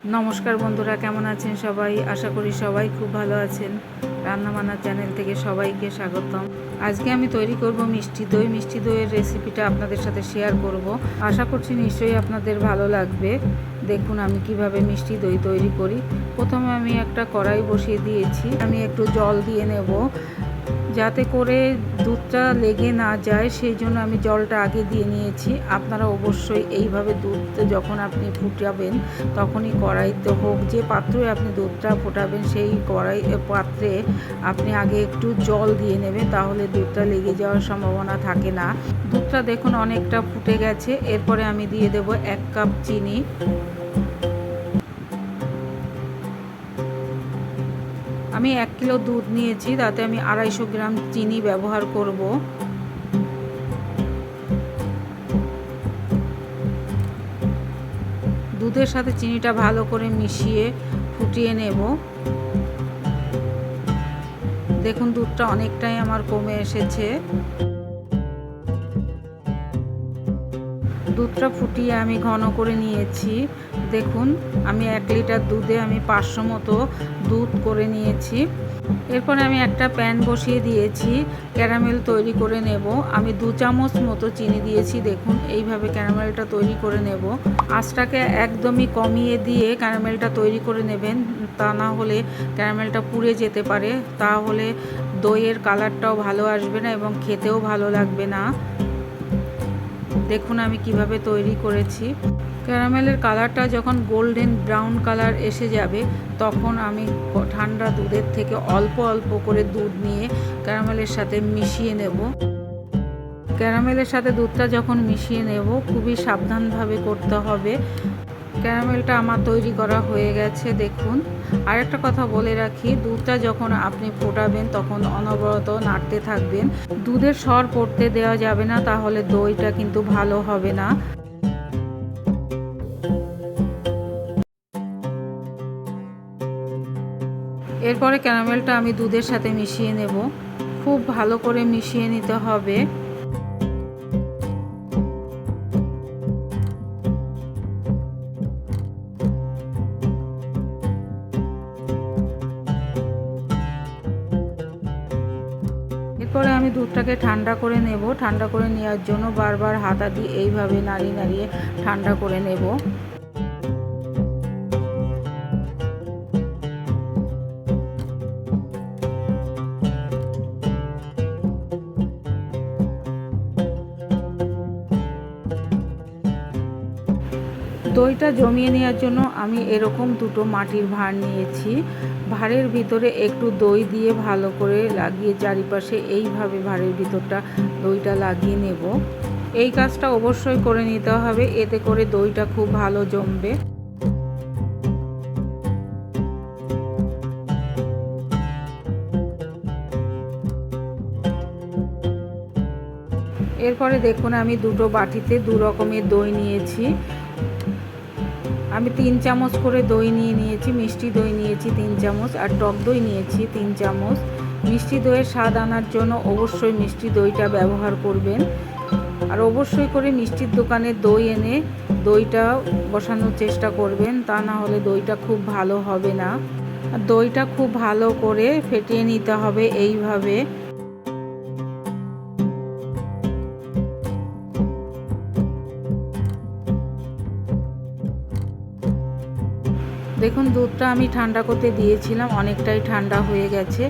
নমস্কার বন্ধুরা, কেমন আছেন সবাই? আশা করি সবাই খুব ভালো আছেন। রান্নাবান্না চ্যানেল থেকে সবাইকে স্বাগতম। আজকে আমি তৈরি করব মিষ্টি দই। মিষ্টি দইয়ের রেসিপিটা আপনাদের সাথে শেয়ার করব। আশা করছি নিশ্চয়ই আপনাদের ভালো লাগবে। দেখুন আমি কিভাবে মিষ্টি দই তৈরি করি। প্রথমে আমি একটা কড়াই বসিয়ে দিয়েছি। আমি একটু জল দিয়ে নেব যাতে করে দুধটা লেগে না যায়, সেই জন্য আমি জলটা আগে দিয়ে নিয়েছি। আপনারা অবশ্যই এইভাবে দুধ যখন আপনি ফুটাবেন তখনই কড়াইতে হোক, যে পাত্রে আপনি দুধটা ফোটাবেন সেই পাত্রে আপনি আগে একটু জল দিয়ে নেবেন, তাহলে দুধটা লেগে যাওয়ার সম্ভাবনা থাকে না। দুধটা দেখুন অনেকটা ফুটে গেছে। এরপরে আমি দিয়ে দেব 1 কাপ চিনি। আমি 1 কিলো দুধ নিয়েছি, তাতে আমি 250 গ্রাম চিনি ব্যবহার করব। দুধের সাথে চিনিটা ভালো করে মিশিয়ে ফুটিয়ে নেব। দেখুন দুধটা অনেকটাই আমার কমে এসেছে। দুধটা ফুটিয়ে আমি ঘন করে নিয়েছি। দেখুন আমি 1 লিটার দুধে আমি 500 মতো দুধ করে নিয়েছি। এরপরে আমি একটা প্যান বসিয়ে দিয়েছি, ক্যারামেল তৈরি করে নেব। আমি 2 চামচ মতো চিনি দিয়েছি। দেখুন এইভাবে ক্যারামেলটা তৈরি করে নেব। আঁচটাকে একদমই কমিয়ে দিয়ে ক্যারামেলটা তৈরি করে নেবেন, তা না হলে ক্যারামেলটা পুড়ে যেতে পারে। তাহলে দইয়ের কালারটাও ভালো আসবে না এবং খেতেও ভালো লাগবে না। দেখুন আমি কিভাবে তৈরি করেছি। ক্যারামেলের কালারটা যখন গোল্ডেন ব্রাউন কালার এসে যাবে, তখন আমি ঠান্ডা দুধের থেকে অল্প অল্প করে দুধ নিয়ে ক্যারামেলের সাথে মিশিয়ে নেব। ক্যারামেলের সাথে দুধটা যখন মিশিয়ে নেব, খুবই সাবধানভাবে করতে হবে। ক্যারামেলটা আমার তৈরি করা হয়ে গেছে। দেখুন আরেকটা কথা বলে রাখি, দুধটা যখন আপনি ফোটাবেন তখন অনবরত নাড়তে থাকবেন। দুধের সর পড়তে দেওয়া যাবে না, তাহলে দইটা কিন্তু ভালো হবে না। এরপরে ক্যারামেলটা আমি দুধের সাথে মিশিয়ে নেব। খুব ভালো করে মিশিয়ে নিতে হবে। এরপরে আমি দুধটাকে ঠান্ডা করে নেব। ঠান্ডা করে নেওয়ার জন্য বারবার হাতা দিয়ে এইভাবে নাড়িয়ে নাড়িয়ে ঠান্ডা করে নেব। দইটা জমিয়ে নেওয়ার জন্য আমি এরকম দুটো মাটির ভাঁড় নিয়েছি। ভাঁড়ের ভিতরে একটু দই দিয়ে ভালো করে লাগিয়ে চারিপাশে এইভাবে ভাঁড়ের ভিতরটা দইটা লাগিয়ে নেব। এই কাজটা অবশ্যই করে নিতে হবে, এতে করে দইটা খুব ভালো জমবে। এরপরে দেখুন আমি দুটো বাটিতে 2 রকমের দই নিয়েছি। আমি 3 চামচ করে দই নিয়েছি। মিষ্টি দই নিয়েছি 3 চামচ, আর টক দই নিয়েছি 3 চামচ। মিষ্টি দইয়ের স্বাদ আনার জন্য অবশ্যই মিষ্টি দইটা ব্যবহার করবেন। আর অবশ্যই করে মিষ্টির দোকানে দই এনে দইটা বসানোর চেষ্টা করবেন, তা না হলে দইটা খুব ভালো হবে না। আর দইটা খুব ভালো করে ফেটিয়ে নিতে হবে এইভাবে। দেখুন দুধটা আমি ঠান্ডা করতে দিয়েছিলাম, অনেকটাই ঠান্ডা হয়ে গেছে।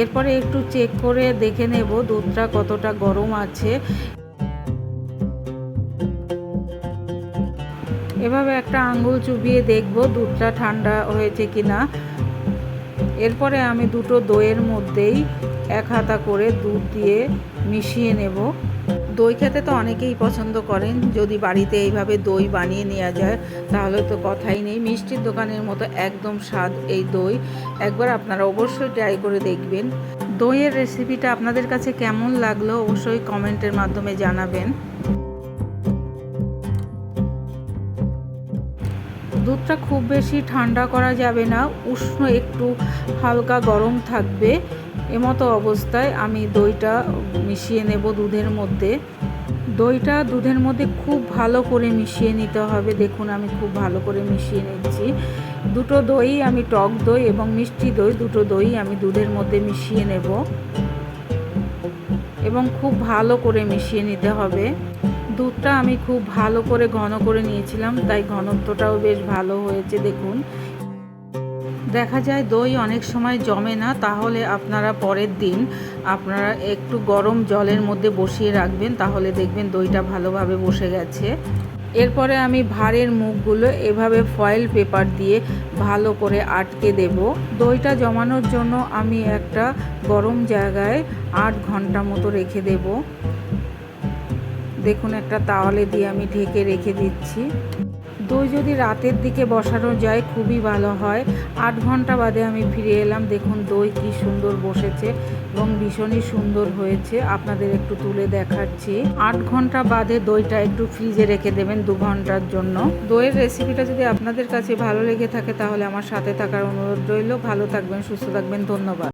এরপরে একটু চেক করে দেখে নেব দুধটা কতটা গরম আছে। এভাবে একটা আঙ্গুল চুবিয়ে দেখব দুধটা ঠান্ডা হয়েছে কিনা। এরপরে আমি দুটো দইয়ের মধ্যেই 1 হাতা করে দুধ দিয়ে মিশিয়ে নেব। দই খেতে তো অনেকেই পছন্দ করেন। যদি বাড়িতে এইভাবে দই বানিয়ে নেওয়া যায় তাহলে তো কথাই নেই। মিষ্টির দোকানের মতো একদম স্বাদ এই দই। একবার আপনারা অবশ্যই ট্রাই করে দেখবেন। দইয়ের রেসিপিটা আপনাদের কাছে কেমন লাগলো অবশ্যই কমেন্টের মাধ্যমে জানাবেন। দুধটা খুব বেশি ঠান্ডা করা যাবে না, উষ্ণ একটু হালকা গরম থাকবে। এমতো অবস্থায় আমি দইটা মিশিয়ে নেব দুধের মধ্যে। দইটা দুধের মধ্যে খুব ভালো করে মিশিয়ে নিতে হবে। দেখুন আমি খুব ভালো করে মিশিয়ে নিচ্ছি। দুটো দই আমি টক দই এবং মিষ্টি দই দুটো দই আমি দুধের মধ্যে মিশিয়ে নেব এবং খুব ভালো করে মিশিয়ে নিতে হবে। দুধটা আমি খুব ভালো করে ঘন করে নিয়েছিলাম, তাই ঘনত্বটাও বেশ ভালো হয়েছে। দেখুন, দেখা যায় দই অনেক সময় জমে না, তাহলে আপনারা পরের দিন আপনারা একটু গরম জলের মধ্যে বসিয়ে রাখবেন, তাহলে দেখবেন দইটা ভালোভাবে বসে গেছে। এরপরে আমি ভাঁড়ের মুখগুলো এভাবে ফয়েল পেপার দিয়ে ভালো করে আটকে দেব। দইটা জমানোর জন্য আমি একটা গরম জায়গায় 8 ঘন্টা মতো রেখে দেব। দেখুন, একটা তাওয়ালে দিয়ে আমি ঢেকে রেখে দিচ্ছি। দই যদি রাতের দিকে বসানো যায় খুবই ভালো হয়। 8 ঘন্টা বাদে আমি ফিরে এলাম। দেখুন দই কি সুন্দর বসেছে এবং ভীষণই সুন্দর হয়েছে। আপনাদের একটু তুলে দেখাচ্ছি। 8 ঘন্টা বাদে দইটা একটু ফ্রিজে রেখে দেবেন 2 ঘন্টার জন্য। দইয়ের রেসিপিটা যদি আপনাদের কাছে ভালো লেগে থাকে তাহলে আমার সাথে থাকার অনুরোধ রইল। ভালো থাকবেন, সুস্থ থাকবেন, ধন্যবাদ।